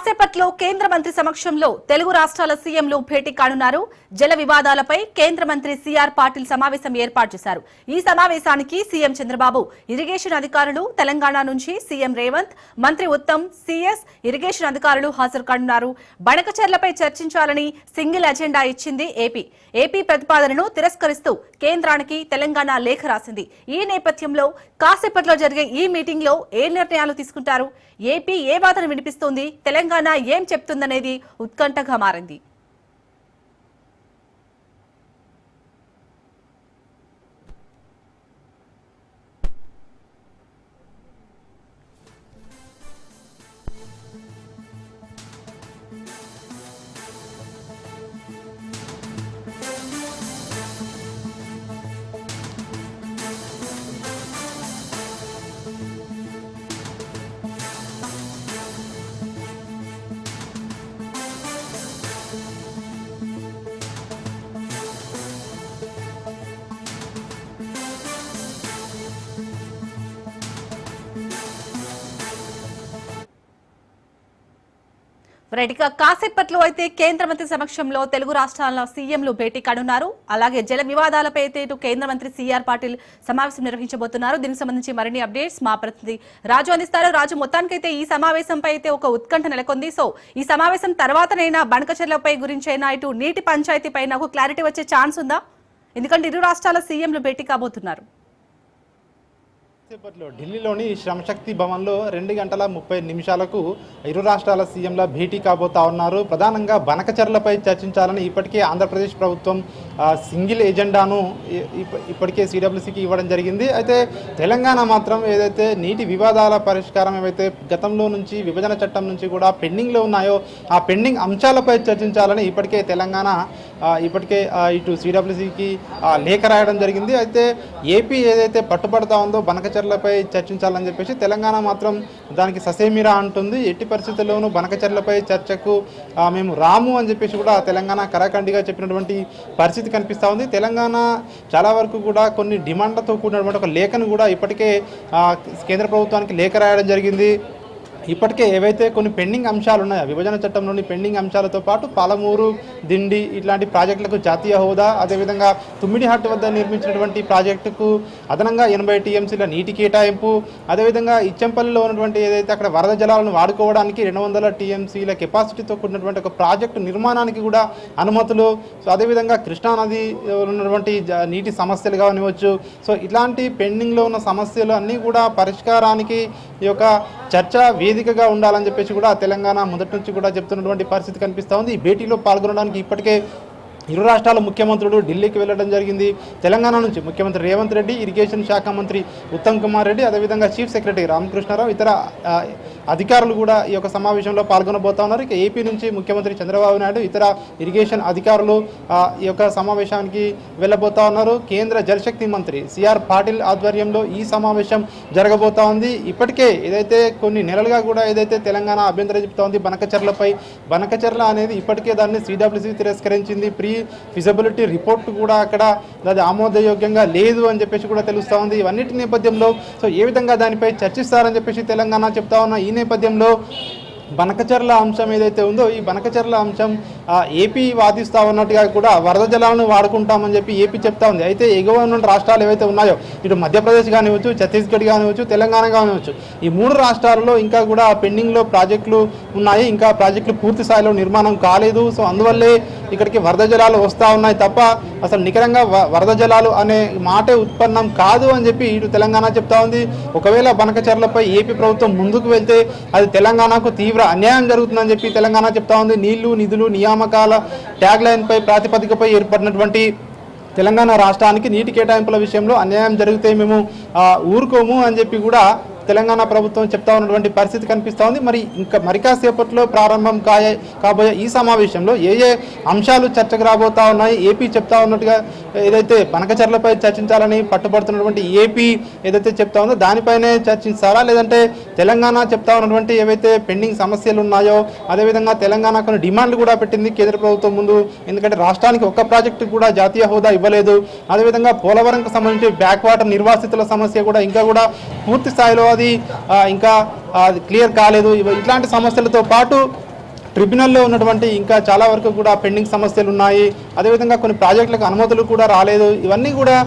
కాసేపట్లో కేంద్ర మంత్రి సమక్షంలో తెలుగు రాష్ట్రాల సీఎంలు భేటీ కానున్నారు. జల వివాదాలపై కేంద్ర మంత్రి సిఆర్ పాటిల్ సమావేశం ఏర్పాటు చేశారు. ఈ సమావేశానికి సీఎం చంద్రబాబు, ఇరిగేషన్ అధికారులు, తెలంగాణ నుంచి సీఎం రేవంత్, మంత్రి ఉత్తమ్, సీఎస్, ఇరిగేషన్ అధికారులు హాజరు కానున్నారు. బనకచెర్లపై చర్చించాలని సింగిల్ ఎజెండా ఇచ్చింది ఏపీ ప్రతిపాదనను తిరస్కరిస్తూ కేంద్రానికి తెలంగాణ లేఖ రాసింది. ఈ నేపథ్యంలో కాసేపట్లో జరిగే ఈ మీటింగ్ లో ఏ నిర్ణయాలు తీసుకుంటారు, ఏపీ ఏ వాదన వినిపిస్తోంది, తెలంగాణ ఏం చెప్తుందనేది ఉత్కంఠగా మారింది. కాసేపట్లో అయితే కేంద్ర మంత్రి సమక్షంలో తెలుగు రాష్ట్రాల సీఎంలు భేటీ కానున్నారు. అలాగే జల వివాదాలపై అయితే ఇటు కేంద్ర మంత్రి సిఆర్ పాటిల్ సమావేశం నిర్వహించబోతున్నారు. దీనికి సంబంధించి మరిన్ని అప్డేట్స్ మా ప్రతినిధి రాజు అందిస్తారు. రాజు, మొత్తానికైతే ఈ సమావేశంపై అయితే ఒక ఉత్కంఠ నెలకొంది. సో ఈ సమావేశం తర్వాతనైనా బనకచెర్లపై గురించైనా ఇటు నీటి పంచాయతీ పైన ఒక క్లారిటీ వచ్చే ఛాన్స్ ఉందా? ఎందుకంటే ఇరు రాష్ట్రాల సీఎంలు భేటీ కాబోతున్నారు. ఢిల్లీలోని శ్రమశక్తి భవన్లో 2:30 ఇరు రాష్ట్రాల సీఎంల భేటీ కాబోతా ఉన్నారు. ప్రధానంగా బనకచెర్లపై చర్చించాలని ఇప్పటికే ఆంధ్రప్రదేశ్ ప్రభుత్వం సింగిల్ ఎజెండాను ఇప్పటికే సిడబ్ల్యూసీకి ఇవ్వడం జరిగింది. అయితే తెలంగాణ మాత్రం ఏదైతే నీటి వివాదాల పరిష్కారం ఏవైతే గతంలో నుంచి విభజన చట్టం నుంచి కూడా పెండింగ్లో ఉన్నాయో ఆ పెండింగ్ అంశాలపై చర్చించాలని ఇప్పటికే తెలంగాణ ఇటు సిడబ్ల్యూసీకి లేఖ రాయడం జరిగింది. అయితే ఏపీ ఏదైతే పట్టుబడతా ఉందో బనకచెర్లపై చర్చించాలని చెప్పేసి తెలంగాణ మాత్రం దానికి ససేమిరా అంటుంది. ఎట్టి పరిస్థితుల్లోనూ బనకచెర్లపై చర్చకు మేము రాము అని చెప్పేసి కూడా తెలంగాణ కరాఖండిగా చెప్పినటువంటి పరిస్థితి కనిపిస్తూ ఉంది. తెలంగాణ చాలా వరకు కూడా కొన్ని డిమాండ్లతో కూడినటువంటి ఒక లేఖను కూడా ఇప్పటికే కేంద్ర ప్రభుత్వానికి లేఖ రాయడం జరిగింది. ఇప్పటికే ఏవైతే కొన్ని పెండింగ్ అంశాలు ఉన్నాయో విభజన చట్టంలోని పెండింగ్ అంశాలతో పాటు పాలమూరు, దిండి ఇట్లాంటి ప్రాజెక్టులకు జాతీయ హోదా, అదేవిధంగా తుమ్మిడిహట్టు వద్ద నిర్మించినటువంటి ప్రాజెక్టుకు అదనంగా 80 టీఎంసీల నీటి కేటాయింపు, అదేవిధంగా ఇచ్చంపల్లిలో ఉన్నటువంటి ఏదైతే అక్కడ వరద జలాలను వాడుకోవడానికి 200 టీఎంసీల కెపాసిటీతో కూడినటువంటి ఒక ప్రాజెక్టు నిర్మాణానికి కూడా అనుమతులు, సో అదేవిధంగా కృష్ణానది ఉన్నటువంటి నీటి సమస్యలు కానివచ్చు. సో ఇట్లాంటి పెండింగ్లో ఉన్న సమస్యలు అన్నీ కూడా పరిష్కారానికి ఈ యొక్క చర్చ వేదికగా ఉండాలని చెప్పేసి కూడా తెలంగాణ మొదటి నుంచి కూడా చెప్తున్నటువంటి పరిస్థితి కనిపిస్తూ ఉంది. ఈ భేటీలో పాల్గొనడానికి ఇప్పటికే ఇరు రాష్ట్రాల ముఖ్యమంత్రులు ఢిల్లీకి వెళ్ళడం జరిగింది. తెలంగాణ నుంచి ముఖ్యమంత్రి రేవంత్ రెడ్డి, ఇరిగేషన్ శాఖ మంత్రి ఉత్తమ్ కుమార్ రెడ్డి, అదేవిధంగా చీఫ్ సెక్రటరీ రామకృష్ణారావు, ఇతర అధికారులు కూడా ఈ యొక్క సమావేశంలో పాల్గొనబోతా ఉన్నారు. ఇక ఏపీ నుంచి ముఖ్యమంత్రి చంద్రబాబు నాయుడు, ఇతర ఇరిగేషన్ అధికారులు ఈ యొక్క సమావేశానికి వెళ్ళబోతా ఉన్నారు. కేంద్ర జలశక్తి మంత్రి సిఆర్ పాటిల్ ఆధ్వర్యంలో ఈ సమావేశం జరగబోతా ఉంది. ఇప్పటికే ఏదైతే కొన్ని నెలలుగా కూడా ఏదైతే తెలంగాణ అభ్యంతరం చెప్తా ఉంది బనకచెర్ల అనేది ఇప్పటికే దాన్ని సిడబ్ల్యూసీ తిరస్కరించింది. ఫిజిబిలిటీ రిపోర్ట్ కూడా అక్కడ అది ఆమోదయోగ్యంగా లేదు అని చెప్పేసి కూడా తెలుస్తూ ఉంది. ఇవన్నిటి నేపథ్యంలో సో ఏ విధంగా దానిపై చర్చిస్తారని చెప్పేసి తెలంగాణ చెప్తా ఉన్న ఈ నేపథ్యంలో బనకచెర్ల అంశం ఏదైతే ఉందో ఈ బనకచెర్ల అంశం ఏపీ వాదిస్తూ ఉన్నట్టుగా కూడా వరద జలాలను వాడుకుంటామని చెప్పి ఏపీ చెప్తా ఉంది. అయితే ఎగువ ఉన్న రాష్ట్రాలు ఏవైతే ఉన్నాయో ఇటు మధ్యప్రదేశ్ కానివచ్చు, ఛత్తీస్గఢ్ కానివచ్చు, తెలంగాణ కానివచ్చు, ఈ 3 రాష్ట్రాల్లో ఇంకా కూడా పెండింగ్లో ప్రాజెక్టులు ఉన్నాయి. ఇంకా ప్రాజెక్టులు పూర్తి స్థాయిలో నిర్మాణం కాలేదు. సో అందువల్లే ఇక్కడికి వరద జలాలు వస్తూ ఉన్నాయి తప్ప అసలు నికరంగా వరద జలాలు అనే మాటే ఉత్పన్నం కాదు అని చెప్పి ఇటు తెలంగాణ చెప్తా ఉంది. ఒకవేళ బనకచెర్లపై ఏపీ ప్రభుత్వం ముందుకు వెళ్తే అది తెలంగాణకు తీవ్ర అన్యాయం జరుగుతుందని చెప్పి తెలంగాణ చెప్తా ఉంది. నీళ్లు, నిధులు, నియామకాల ట్యాగ్ లైన్పై ప్రాతిపదికపై ఏర్పడినటువంటి తెలంగాణ రాష్ట్రానికి నీటి కేటాయింపుల విషయంలో అన్యాయం జరిగితే మేము ఊరుకోము అని చెప్పి కూడా తెలంగాణ ప్రభుత్వం చెప్తా ఉన్నటువంటి పరిస్థితి కనిపిస్తూ ఉంది. మరి కాసేపట్లో ప్రారంభం కాబోయే ఈ సమావేశంలో ఏ అంశాలు చర్చకు రాబోతా ఉన్నాయి, ఏపీ చెప్తా ఉన్నట్టుగా ఏదైతే బనకచెర్లపై చర్చించాలని పట్టుబడుతున్నటువంటి ఏపీ ఏదైతే చెప్తా ఉందో దానిపైనే చర్చిస్తారా, లేదంటే తెలంగాణ చెప్తా ఉన్నటువంటి ఏవైతే పెండింగ్ సమస్యలు ఉన్నాయో అదేవిధంగా తెలంగాణ కొన్ని డిమాండ్లు కూడా పెట్టింది కేంద్ర ప్రభుత్వం ముందు. ఎందుకంటే రాష్ట్రానికి ఒక్క ప్రాజెక్టు కూడా జాతీయ హోదా ఇవ్వలేదు. అదేవిధంగా పోలవరంకు సంబంధించి బ్యాక్ వాటర్ నిర్వాసితుల సమస్య కూడా ఇంకా కూడా పూర్తి స్థాయిలో అది ఇంకా క్లియర్ కాలేదు. ఇట్లాంటి సమస్యలతో పాటు ట్రిబ్యునల్లో ఉన్నటువంటి ఇంకా చాలా వరకు కూడా పెండింగ్ సమస్యలు ఉన్నాయి. అదేవిధంగా కొన్ని ప్రాజెక్టులకు అనుమతులు కూడా రాలేదు. ఇవన్నీ కూడా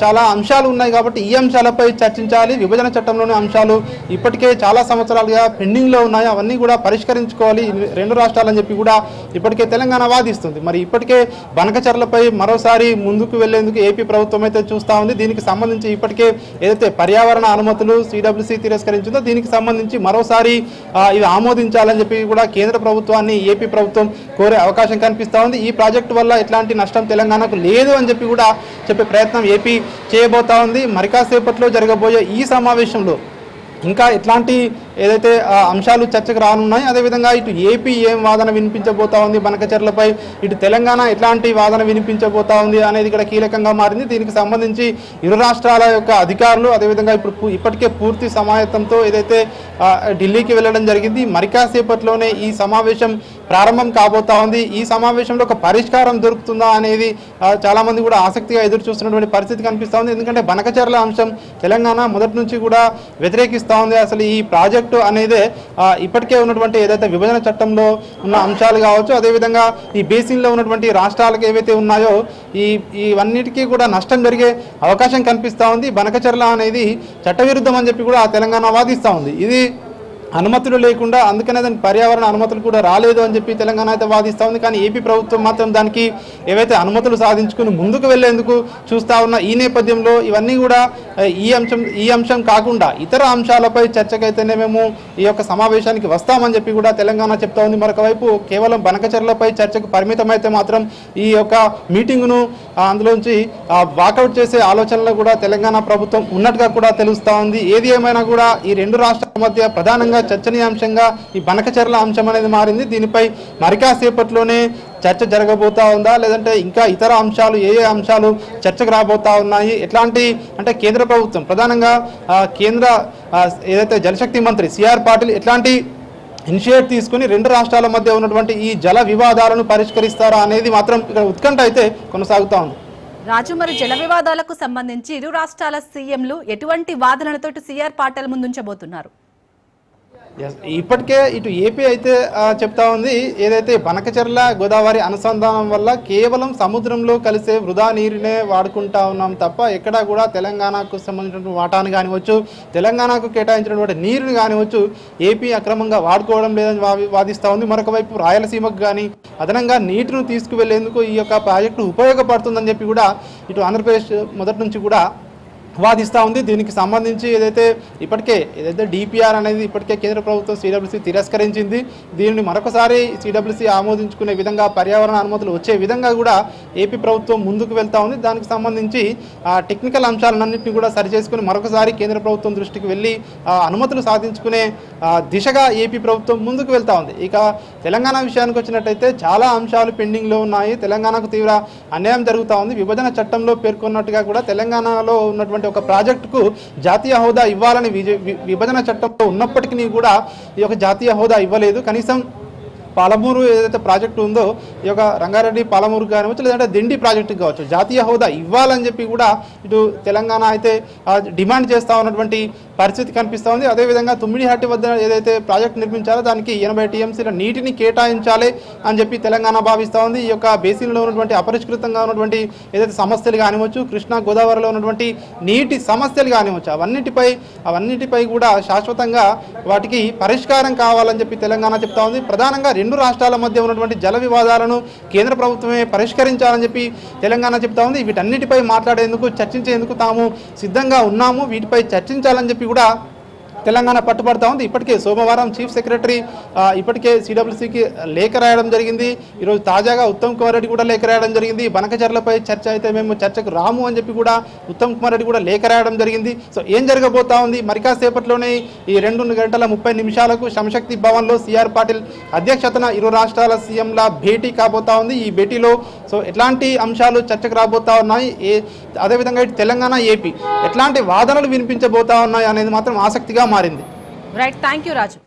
చాలా అంశాలు ఉన్నాయి కాబట్టి ఈ అంశాలపై చర్చించాలి. విభజన చట్టంలోని అంశాలు ఇప్పటికే చాలా సంవత్సరాలుగా పెండింగ్లో ఉన్నాయి, అవన్నీ కూడా పరిష్కరించుకోవాలి రెండు రాష్ట్రాలని చెప్పి కూడా ఇప్పటికే తెలంగాణ వాదిస్తుంది. మరి ఇప్పటికే బనకచర్లపై మరోసారి ముందుకు వెళ్లేందుకు ఏపీ ప్రభుత్వం అయితే చూస్తూ ఉంది. దీనికి సంబంధించి ఇప్పటికే ఏదైతే పర్యావరణ అనుమతులు సిడబ్ల్యూసీ తిరస్కరించిందో దీనికి సంబంధించి మరోసారి ఇది ఆమోదించాలని చెప్పి కూడా కేంద్ర ప్రభుత్వాన్ని ఏపీ ప్రభుత్వం కోరే అవకాశం కనిపిస్తూ ఉంది. ఈ ప్రాజెక్టు వల్ల ఎట్లాంటి నష్టం తెలంగాణకు లేదు అని చెప్పి కూడా చెప్పే ప్రయత్నం ఏపీ చేయబోతా ఉంది. మరి కాసేపట్లో జరగబోయే ఈ సమావేశంలో ఇంకా ఎట్లాంటి ఏదైతే అంశాలు చర్చకు రానున్నాయి, అదేవిధంగా ఇటు ఏపీ ఏం వాదన వినిపించబోతా ఉంది బనకచర్లపై, ఇటు తెలంగాణ ఎట్లాంటి వాదన వినిపించబోతా ఉంది అనేది ఇక్కడ కీలకంగా మారింది. దీనికి సంబంధించి ఇరు రాష్ట్రాల యొక్క అధికారులు అదేవిధంగా ఇప్పటికే పూర్తి సమాయత్తంతో ఏదైతే ఢిల్లీకి వెళ్ళడం జరిగింది. మరి కాసేపట్లోనే ఈ సమావేశం ప్రారంభం కాబోతా ఉంది. ఈ సమావేశంలో ఒక పరిష్కారం దొరుకుతుందా అనేది చాలామంది కూడా ఆసక్తిగా ఎదురు చూస్తున్నటువంటి పరిస్థితి కనిపిస్తూ ఉంది. ఎందుకంటే బనకచర్ల అంశం తెలంగాణ మొదటి నుంచి కూడా వ్యతిరేకిస్తూ ఉంది. అసలు ఈ ప్రాజెక్టు అనేది ఇప్పటికే ఉన్నటువంటి ఏదైతే విభజన చట్టంలో ఉన్న అంశాలు కావచ్చు, అదేవిధంగా ఈ బేసిన్లో ఉన్నటువంటి రాష్ట్రాలకు ఏవైతే ఉన్నాయో ఇవన్నిటికీ కూడా నష్టం జరిగే అవకాశం కనిపిస్తూ ఉంది. బనకచర్ల అనేది చట్టవిరుద్ధం అని చెప్పి కూడా తెలంగాణ వాదిస్తూ ఉంది. ఇది అనుమతులు లేకుండా, అందుకనే దానికి పర్యావరణ అనుమతులు కూడా రాలేదు అని చెప్పి తెలంగాణ అయితే వాదిస్తూ ఉంది. కానీ ఏపీ ప్రభుత్వం మాత్రం దానికి ఏవైతే అనుమతులు సాధించుకుని ముందుకు వెళ్లేందుకు చూస్తూ ఉన్న ఈ నేపథ్యంలో ఇవన్నీ కూడా ఈ అంశం కాకుండా ఇతర అంశాలపై చర్చకైతేనే మేము ఈ యొక్క సమావేశానికి వస్తామని చెప్పి కూడా తెలంగాణ చెప్తా ఉంది. మరొకవైపు కేవలం బనకచర్లపై చర్చకు పరిమితమైతే మాత్రం ఈ యొక్క మీటింగును అందులోంచి వాకౌట్ చేసే ఆలోచనలో కూడా తెలంగాణ ప్రభుత్వం ఉన్నట్టుగా కూడా తెలుస్తూ ఉంది. ఏది ఏమైనా కూడా ఈ రెండు రాష్ట్రాల మధ్య ప్రధానంగా చర్చనీయాంశంగా ఈ బనకచర్ల అంశం అనేది మారింది. దీనిపై మరి కాసేపట్లోనే చర్చ జరగబోతా ఉందా, లేదంటే ఇంకా ఇతర అంశాలు ఏ అంశాలు చర్చకు రాబోతా ఉన్నాయి, ఎట్లాంటి అంటే కేంద్ర ప్రభుత్వం ప్రధానంగా కేంద్ర ఏదైతే జలశక్తి మంత్రి సిఆర్ పాటిల్ ఎట్లాంటి ఇనిషియేట్ తీసుకుని రెండు రాష్ట్రాల మధ్య ఉన్నటువంటి ఈ జల వివాదాలను పరిష్కరిస్తారా అనేది మాత్రం ఇక్కడ ఉత్కంఠ అయితే కొనసాగుతూ ఉంది. రాజు, మరి జల వివాదాలకు సంబంధించి ఇరు రాష్ట్రాల సీఎంలు ఎటువంటి వాదనలతో సిఆర్ పాటిల్ ముందుంచబోతున్నారు? ఇప్పటికే ఇటు ఏపీ అయితే చెప్తా ఉంది, ఏదైతే బనకచర్ల గోదావరి అనుసంధానం వల్ల కేవలం సముద్రంలో కలిసే వృధా నీరునే వాడుకుంటా ఉన్నాం తప్ప ఎక్కడా కూడా తెలంగాణకు సంబంధించినటువంటి వాటాను కానివచ్చు, తెలంగాణకు కేటాయించినటువంటి నీరుని కానివచ్చు ఏపీ అక్రమంగా వాడుకోవడం లేదని వాదిస్తూ ఉంది. మరొక వైపు రాయలసీమకు కానీ అదనంగా నీటిని తీసుకువెళ్లేందుకు ఈ యొక్క ప్రాజెక్టు ఉపయోగపడుతుందని చెప్పి కూడా ఇటు ఆంధ్రప్రదేశ్ మొదటి నుంచి కూడా వాదిస్తూ ఉంది. దీనికి సంబంధించి ఇప్పటికే డిపిఆర్ అనేది ఇప్పటికే కేంద్ర ప్రభుత్వం సిడబ్ల్యూసీ తిరస్కరించింది. దీనిని మరొకసారి సిడబ్ల్యూసీ ఆమోదించుకునే విధంగా పర్యావరణ అనుమతులు వచ్చే విధంగా కూడా ఏపీ ప్రభుత్వం ముందుకు వెళ్తూ ఉంది. దానికి సంబంధించి టెక్నికల్ అంశాలన్నింటినీ కూడా సరిచేసుకుని మరొకసారి కేంద్ర ప్రభుత్వం దృష్టికి వెళ్ళి అనుమతులు సాధించుకునే దిశగా ఏపీ ప్రభుత్వం ముందుకు వెళ్తూ ఉంది. ఇక తెలంగాణ విషయానికి వచ్చినట్టయితే చాలా అంశాలు పెండింగ్లో ఉన్నాయి. తెలంగాణకు తీవ్ర అన్యాయం జరుగుతూ ఉంది. విభజన చట్టంలో పేర్కొన్నట్టుగా కూడా తెలంగాణలో ఉన్నటువంటి ఒక ప్రాజెక్టుకు జాతీయ హోదా ఇవ్వాలని విభజన చట్టంలో ఉన్నప్పటికీ కూడా ఈ యొక్క జాతీయ హోదా ఇవ్వలేదు. కనీసం పాలమూరు ఏదైతే ప్రాజెక్టు ఉందో ఈ యొక్క రంగారెడ్డి పాలమూరు కావచ్చు, లేదంటే దిండి ప్రాజెక్టుకి కావచ్చు జాతీయ హోదా ఇవ్వాలని చెప్పి కూడా ఇటు తెలంగాణ అయితే డిమాండ్ చేస్తూ ఉన్నటువంటి పరిస్థితి కనిపిస్తూ ఉంది. అదేవిధంగా తుమ్మిడిహట్టి వద్ద ఏదైతే ప్రాజెక్టు నిర్మించాలో దానికి 80 టీఎంసీల నీటిని కేటాయించాలి అని చెప్పి తెలంగాణ భావిస్తూ ఉంది. ఈ యొక్క బేసిన్లో ఉన్నటువంటి అపరిష్కృతంగా ఉన్నటువంటి ఏదైతే సమస్యలు కానివచ్చు, కృష్ణా గోదావరిలో ఉన్నటువంటి నీటి సమస్యలు కానివచ్చు, అవన్నిటిపై కూడా శాశ్వతంగా వాటికి పరిష్కారం కావాలని చెప్పి తెలంగాణ చెప్తా ఉంది. ప్రధానంగా రెండు రాష్ట్రాల మధ్య ఉన్నటువంటి జల వివాదాలను కేంద్ర ప్రభుత్వమే పరిష్కరించాలని చెప్పి తెలంగాణ చెప్తా ఉంది. వీటన్నిటిపై మాట్లాడేందుకు చర్చించేందుకు తాము సిద్ధంగా ఉన్నాము, వీటిపై చర్చించాలని చెప్పి కూడా తెలంగాణ పట్టుబడతా ఉంది. ఇప్పటికే సోమవారం చీఫ్ సెక్రటరీ ఇప్పటికే సిడబ్ల్యూసీకి లేఖ రాయడం జరిగింది. ఈరోజు తాజాగా ఉత్తమ్ కుమార్ రెడ్డి కూడా లేఖ రాయడం జరిగింది. బనకచర్లపై చర్చ అయితే మేము చర్చకు రాము అని చెప్పి కూడా ఉత్తమ్ కుమార్ రెడ్డి కూడా లేఖ రాయడం జరిగింది. సో ఏం జరగబోతా ఉంది, మరి కాసేపట్లోనే ఈ 2:30 శ్రమశక్తి భవన్లో సిఆర్ పాటిల్ అధ్యక్షతన ఇరు రాష్ట్రాల సీఎంల భేటీ కాబోతా ఉంది. ఈ భేటీలో సో ఎట్లాంటి అంశాలు చర్చకు రాబోతా ఉన్నాయి, అదేవిధంగా ఇటు తెలంగాణ ఏపీ ఎట్లాంటి వాదనలు వినిపించబోతా ఉన్నాయి అనేది మాత్రం ఆసక్తిగా మారింది. Right, thank you Raju.